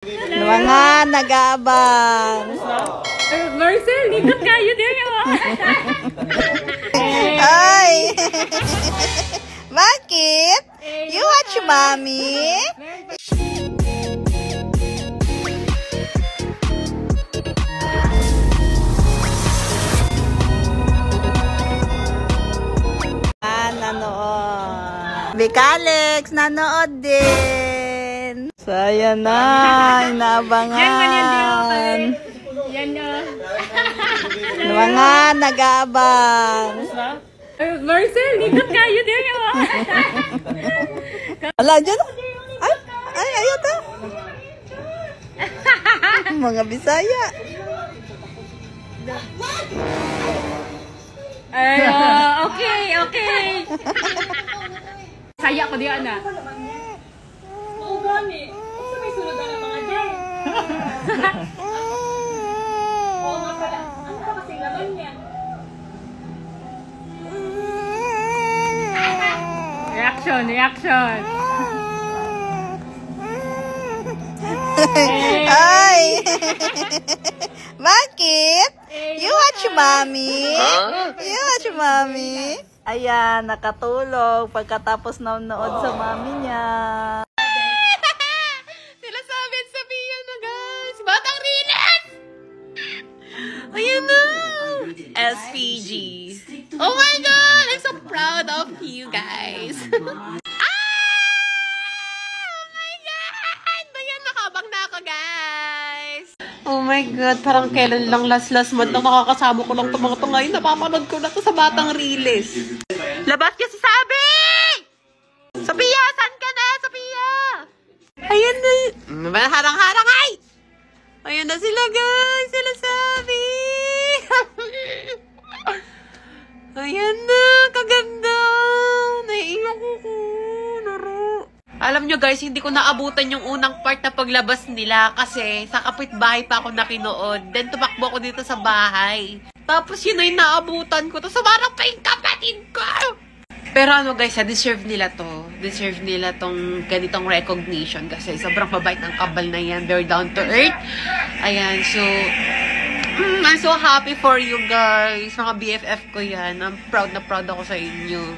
Mga nag-aabang. Marcel, ikot kayo din yun. Ay! Bakit? You watch mommy? Nanood. Bikalex, nanood din. So, ayan na. Inaabangan. Yan na. Mga nag-aabang. Marcel, ikot kayo din yun. Ala, dyan. Ay, ayaw to. Mga Bisaya. Ay, okay. Saya ko diyan na. Oo gani. Sa may sulod na mga day. Oo nga pala. Ano ka kasi laban niya? Reaction. Ay! Bakit? You watch mommy? You watch mommy? Ayan, nakatulog pagkatapos nanonood sa mommy niya. Sila sabi at sabihan na guys. Batang Rinas! Ayan na! SPG. Oh my God! I'm so proud of you guys. Oh my God, parang kailan lang last month na makakasama ko lang itong mga ito ngayon. Napapanood ko na ito sa Batang Riles. Labas ka si Sabi! Sophia, saan ka na? Sophia! Ayan na. Harang-harang ay! Ayan na sila guys, sila Sabi! Ayan na, kaganda! Naiiyak ko. Alam nyo guys, hindi ko naabutan yung unang part na paglabas nila kasi sa kapitbahay pa ako nakinood. Then tumakbo ako dito sa bahay. Tapos yun ay naabutan ko. Tapos sumarap pa yung kapatid ko! Pero ano guys, deserve nila to. Deserve nila tong ganitong recognition kasi sobrang mabait ng kabal na yan. Very down to earth. Ayan, so I'm so happy for you guys. Mga BFF ko yan. I'm proud na proud ako sa inyo.